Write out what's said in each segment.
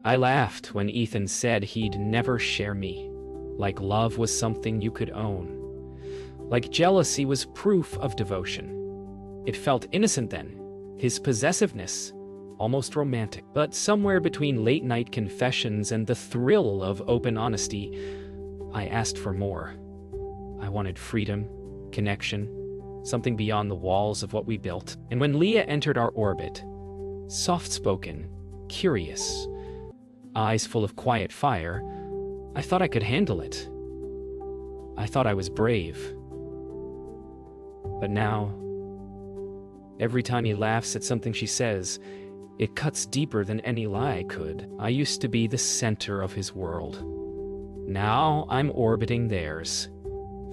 I laughed when Ethan said he'd never share me, like love was something you could own, like jealousy was proof of devotion. It felt innocent then, his possessiveness, almost romantic. But somewhere between late-night confessions and the thrill of open honesty, I asked for more. I wanted freedom, connection, something beyond the walls of what we built. And when Leah entered our orbit, soft-spoken, curious, eyes full of quiet fire, I thought I could handle it. I thought I was brave. But now, every time he laughs at something she says, it cuts deeper than any lie could. I used to be the center of his world. Now I'm orbiting theirs.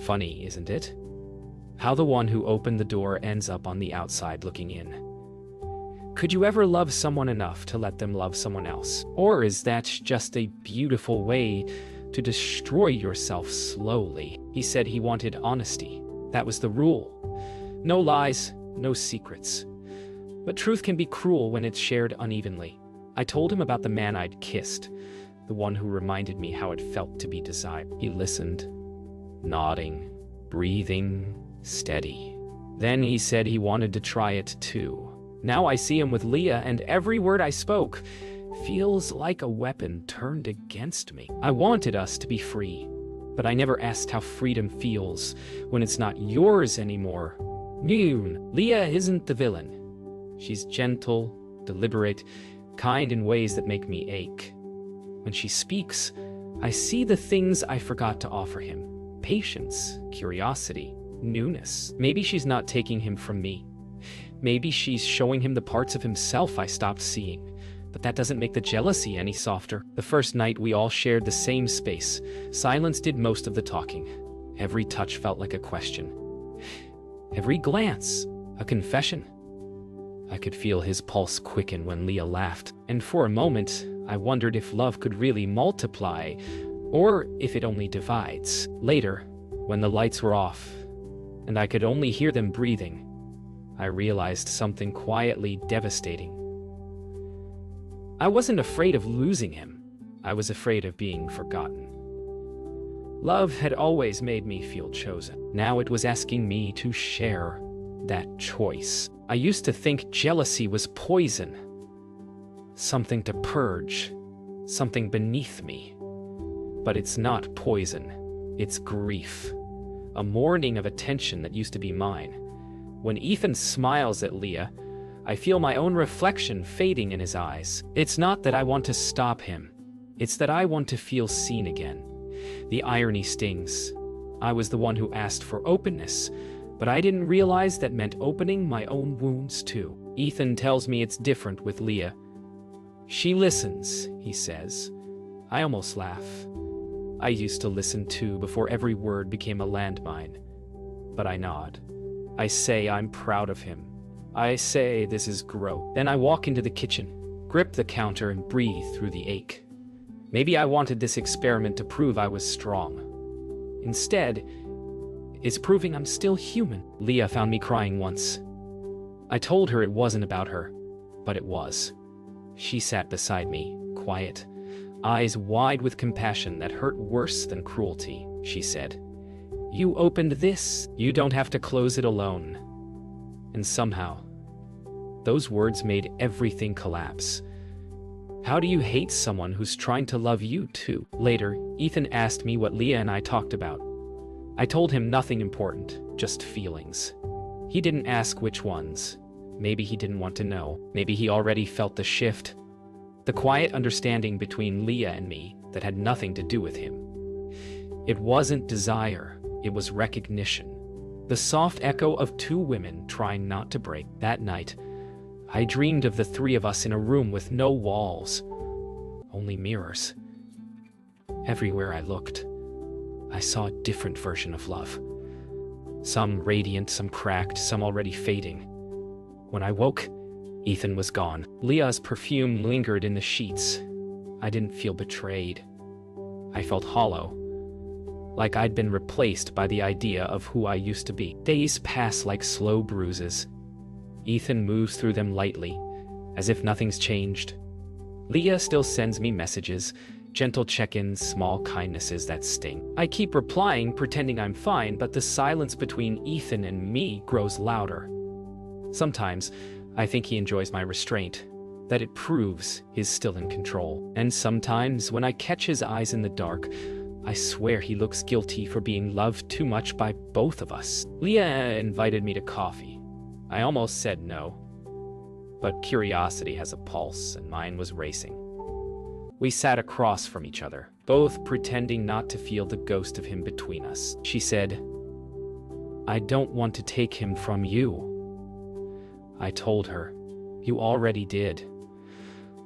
Funny, isn't it? How the one who opened the door ends up on the outside looking in. Could you ever love someone enough to let them love someone else? Or is that just a beautiful way to destroy yourself slowly? He said he wanted honesty. That was the rule. No lies, no secrets. But truth can be cruel when it's shared unevenly. I told him about the man I'd kissed, the one who reminded me how it felt to be desired. He listened, nodding, breathing, steady. Then he said he wanted to try it too. Now I see him with Leah, and every word I spoke feels like a weapon turned against me. I wanted us to be free, but I never asked how freedom feels when it's not yours anymore. Leah isn't the villain. She's gentle, deliberate, kind in ways that make me ache. When she speaks, I see the things I forgot to offer him. Patience, curiosity, newness. Maybe she's not taking him from me. Maybe she's showing him the parts of himself I stopped seeing. But that doesn't make the jealousy any softer. The first night we all shared the same space. Silence did most of the talking. Every touch felt like a question. Every glance, a confession. I could feel his pulse quicken when Leah laughed, and for a moment, I wondered if love could really multiply, or if it only divides. Later, when the lights were off, and I could only hear them breathing, I realized something quietly devastating. I wasn't afraid of losing him. I was afraid of being forgotten. Love had always made me feel chosen. Now it was asking me to share that choice. I used to think jealousy was poison, something to purge, something beneath me. But it's not poison, it's grief, a mourning of attention that used to be mine. When Ethan smiles at Leah, I feel my own reflection fading in his eyes. It's not that I want to stop him, it's that I want to feel seen again. The irony stings. I was the one who asked for openness, but I didn't realize that meant opening my own wounds too. Ethan tells me it's different with Leah. She listens, he says. I almost laugh. I used to listen too before every word became a landmine. But I nod. I say I'm proud of him. I say this is growth. Then I walk into the kitchen, grip the counter, and breathe through the ache. Maybe I wanted this experiment to prove I was strong. Instead, it's proving I'm still human. Leah found me crying once. I told her it wasn't about her, but it was. She sat beside me, quiet, eyes wide with compassion that hurt worse than cruelty. She said, "You opened this. You don't have to close it alone." And somehow, those words made everything collapse. How do you hate someone who's trying to love you too? Later, Ethan asked me what Leah and I talked about. I told him nothing important, just feelings. He didn't ask which ones. Maybe he didn't want to know. Maybe he already felt the shift. The quiet understanding between Leah and me that had nothing to do with him. It wasn't desire, it was recognition. The soft echo of two women trying not to break. That night, I dreamed of the three of us in a room with no walls, only mirrors. Everywhere I looked, I saw a different version of love. Some radiant, some cracked, some already fading. When I woke, Ethan was gone. Leah's perfume lingered in the sheets. I didn't feel betrayed. I felt hollow, like I'd been replaced by the idea of who I used to be. Days pass like slow bruises. Ethan moves through them lightly, as if nothing's changed. Leah still sends me messages, gentle check-ins, small kindnesses that sting. I keep replying, pretending I'm fine, but the silence between Ethan and me grows louder. Sometimes, I think he enjoys my restraint, that it proves he's still in control. And sometimes, when I catch his eyes in the dark, I swear he looks guilty for being loved too much by both of us. Leah invited me to coffee. I almost said no, but curiosity has a pulse, and mine was racing. We sat across from each other, both pretending not to feel the ghost of him between us. She said, "I don't want to take him from you." I told her, "You already did."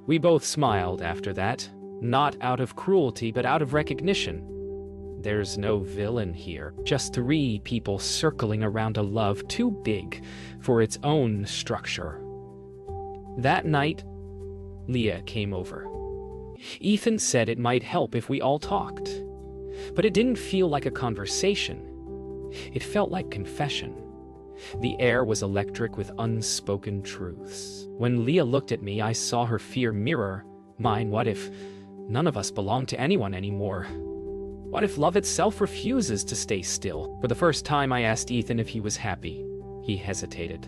We both smiled after that, not out of cruelty, but out of recognition. There's no villain here, just three people circling around a love too big for its own structure. That night, Leah came over. Ethan said it might help if we all talked, but it didn't feel like a conversation. It felt like confession. The air was electric with unspoken truths. When Leah looked at me, I saw her fear mirror mine. What if none of us belong to anyone anymore? What if love itself refuses to stay still? For the first time, I asked Ethan if he was happy. He hesitated.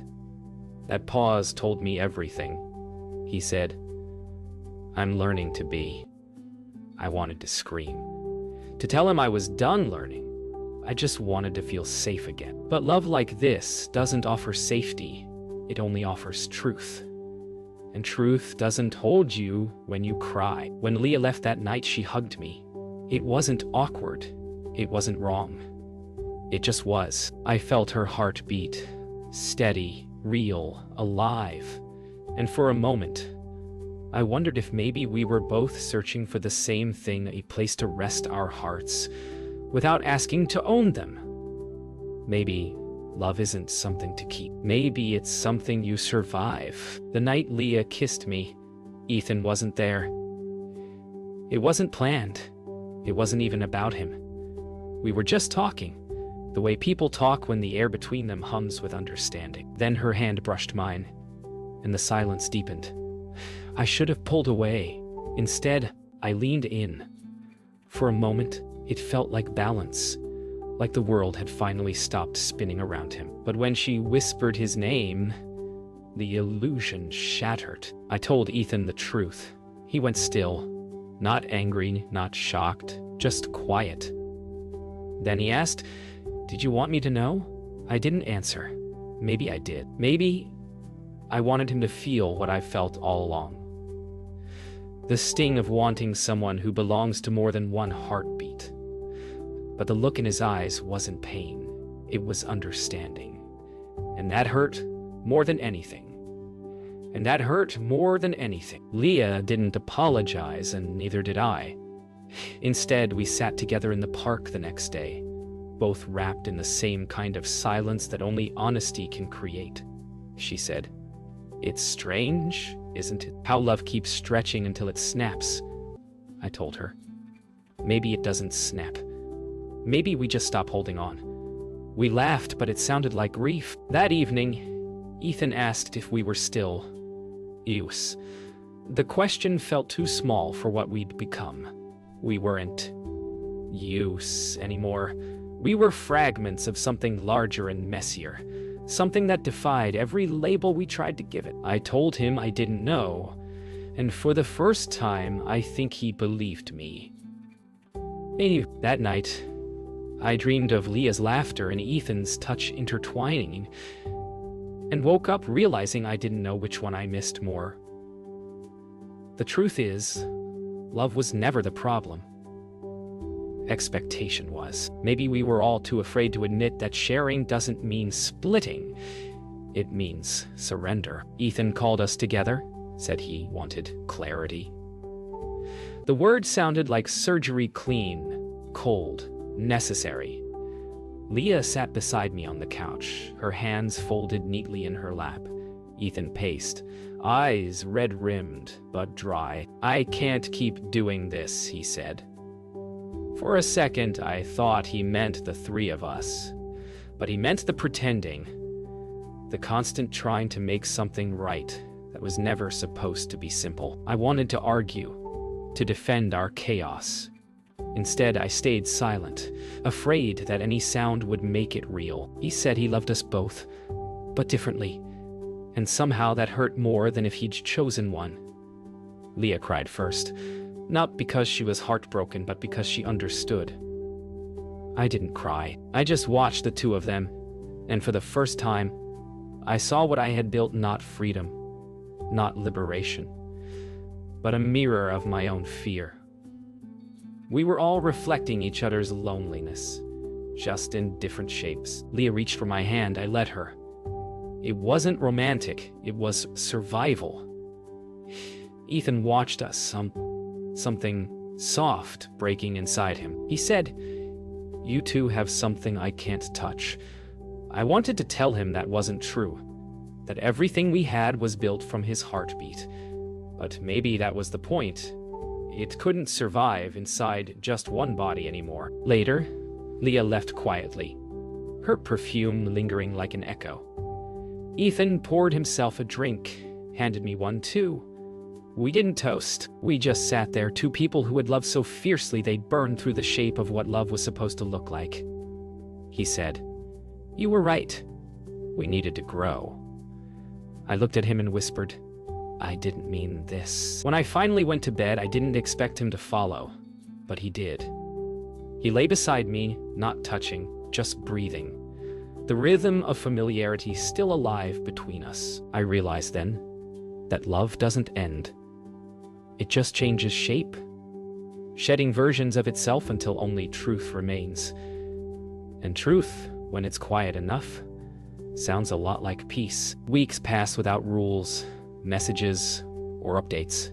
That pause told me everything. He said, "I'm learning to be." I wanted to scream. To tell him I was done learning. I just wanted to feel safe again. But love like this doesn't offer safety. It only offers truth. And truth doesn't hold you when you cry. When Leah left that night, she hugged me. It wasn't awkward. It wasn't wrong. It just was. I felt her heart beat. Steady, real, alive. And for a moment, I wondered if maybe we were both searching for the same thing, a place to rest our hearts, without asking to own them. Maybe love isn't something to keep. Maybe it's something you survive. The night Leah kissed me, Ethan wasn't there. It wasn't planned. It wasn't even about him. We were just talking, the way people talk when the air between them hums with understanding. Then her hand brushed mine, and the silence deepened. I should have pulled away. Instead, I leaned in. For a moment, it felt like balance, like the world had finally stopped spinning around him. But when she whispered his name, the illusion shattered. I told Ethan the truth. He went still, not angry, not shocked, just quiet. Then he asked, "Did you want me to know?" I didn't answer. Maybe I did. Maybe I wanted him to feel what I felt all along. The sting of wanting someone who belongs to more than one heartbeat. But the look in his eyes wasn't pain. It was understanding. And that hurt more than anything. And that hurt more than anything. Leah didn't apologize, and neither did I. Instead, we sat together in the park the next day, both wrapped in the same kind of silence that only honesty can create. She said, "It's strange, isn't it? How love keeps stretching until it snaps." I told her. Maybe it doesn't snap. Maybe we just stop holding on. We laughed, but it sounded like grief. That evening, Ethan asked if we were still use. The question felt too small for what we'd become. We weren't use anymore. We were fragments of something larger and messier, something that defied every label we tried to give it. I told him I didn't know, and for the first time, I think he believed me. That night, I dreamed of Leah's laughter and Ethan's touch intertwining, and woke up realizing I didn't know which one I missed more. The truth is, love was never the problem. Expectation was. Maybe we were all too afraid to admit that sharing doesn't mean splitting. It means surrender. Ethan called us together, said he wanted clarity. The word sounded like surgery, clean, cold, necessary. Leah sat beside me on the couch, her hands folded neatly in her lap. Ethan paced, eyes red-rimmed but dry. "I can't keep doing this," he said. For a second, I thought he meant the three of us. But he meant the pretending, the constant trying to make something right that was never supposed to be simple. I wanted to argue, to defend our chaos. Instead, I stayed silent, afraid that any sound would make it real. He said he loved us both, but differently, and somehow that hurt more than if he'd chosen one. Leah cried first, not because she was heartbroken, but because she understood. I didn't cry. I just watched the two of them, and for the first time, I saw what I had built: not freedom, not liberation, but a mirror of my own fear. We were all reflecting each other's loneliness, just in different shapes. Leah reached for my hand. I let her. It wasn't romantic, it was survival. Ethan watched us, something soft breaking inside him. He said, "You two have something I can't touch." I wanted to tell him that wasn't true, that everything we had was built from his heartbeat. But maybe that was the point. It couldn't survive inside just one body anymore. Later, Leah left quietly, her perfume lingering like an echo. Ethan poured himself a drink, handed me one too. We didn't toast. We just sat there, two people who had loved so fiercely they'd burned through the shape of what love was supposed to look like. He said, "You were right. We needed to grow." I looked at him and whispered, "I didn't mean this." When I finally went to bed, I didn't expect him to follow, but he did. He lay beside me, not touching, just breathing. The rhythm of familiarity still alive between us. I realized then that love doesn't end. It just changes shape, shedding versions of itself until only truth remains. And truth, when it's quiet enough, sounds a lot like peace. Weeks pass without rules, messages, or updates.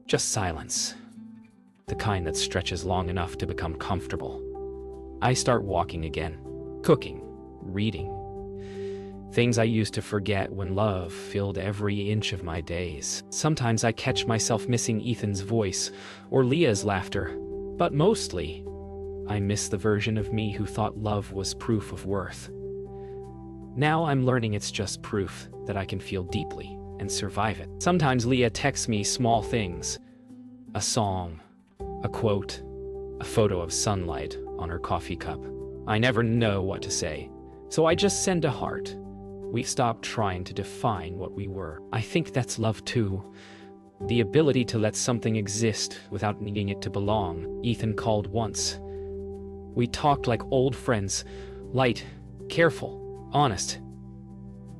Just silence. The kind that stretches long enough to become comfortable. I start walking again, cooking, reading. Things I used to forget when love filled every inch of my days. Sometimes I catch myself missing Ethan's voice or Leah's laughter, but mostly, I miss the version of me who thought love was proof of worth. Now I'm learning it's just proof that I can feel deeply and survive it. Sometimes Leah texts me small things. A song, a quote, a photo of sunlight on her coffee cup. I never know what to say, so I just send a heart. We stopped trying to define what we were. I think that's love too. The ability to let something exist without needing it to belong. Ethan called once. We talked like old friends, light, careful, honest.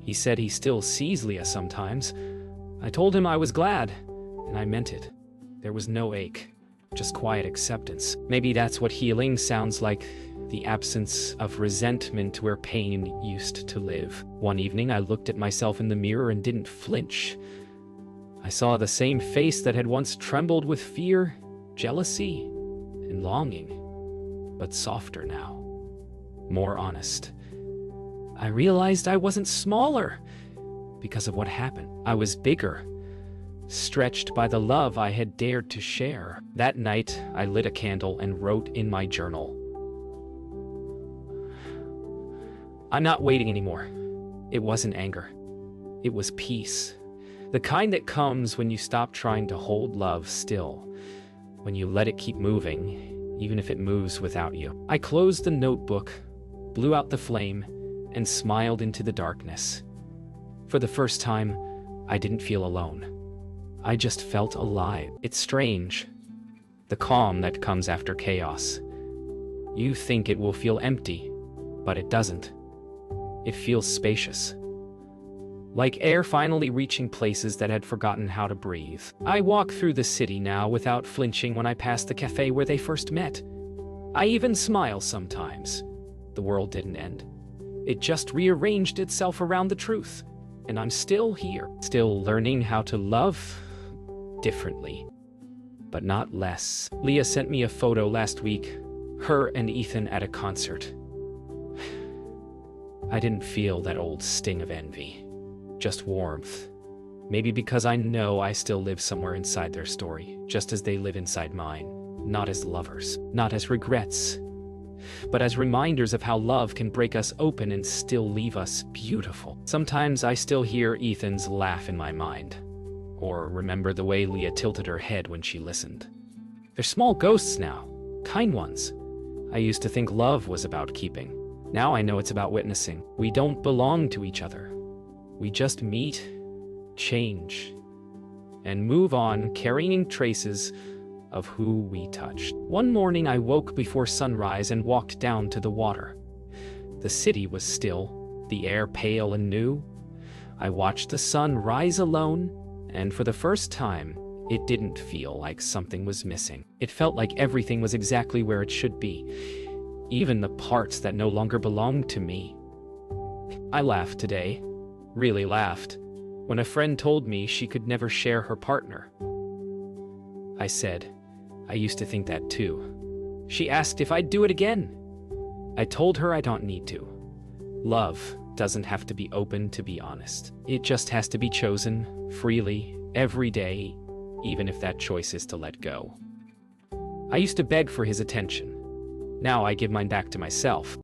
He said he still sees Leah sometimes. I told him I was glad, and I meant it. There was no ache, just quiet acceptance. Maybe that's what healing sounds like, the absence of resentment where pain used to live. One evening, I looked at myself in the mirror and didn't flinch. I saw the same face that had once trembled with fear, jealousy, and longing, but softer now, more honest. I realized I wasn't smaller because of what happened. I was bigger, stretched by the love I had dared to share. That night, I lit a candle and wrote in my journal, "I'm not waiting anymore." It wasn't anger. It was peace. The kind that comes when you stop trying to hold love still, when you let it keep moving, even if it moves without you. I closed the notebook, blew out the flame, and smiled into the darkness. For the first time, I didn't feel alone. I just felt alive. It's strange, the calm that comes after chaos. You think it will feel empty, but it doesn't. It feels spacious, like air finally reaching places that had forgotten how to breathe. I walk through the city now without flinching when I pass the cafe where they first met. I even smile sometimes. The world didn't end. It just rearranged itself around the truth, and I'm still here, still learning how to love differently, but not less. Leah sent me a photo last week, her and Ethan at a concert. I didn't feel that old sting of envy, just warmth. Maybe because I know I still live somewhere inside their story, just as they live inside mine. Not as lovers, not as regrets, but as reminders of how love can break us open and still leave us beautiful. Sometimes I still hear Ethan's laugh in my mind, or remember the way Leah tilted her head when she listened. They're small ghosts now, kind ones. I used to think love was about keeping. Now I know it's about witnessing. We don't belong to each other. We just meet, change, and move on, carrying traces of who we touched. One morning I woke before sunrise and walked down to the water. The city was still, the air pale and new. I watched the sun rise alone, and for the first time, it didn't feel like something was missing. It felt like everything was exactly where it should be, even the parts that no longer belonged to me. I laughed today, really laughed, when a friend told me she could never share her partner. I said, I used to think that too. She asked if I'd do it again. I told her I don't need to. Love doesn't have to be open to be honest. It just has to be chosen freely, every day, even if that choice is to let go. I used to beg for his attention. Now I give mine back to myself.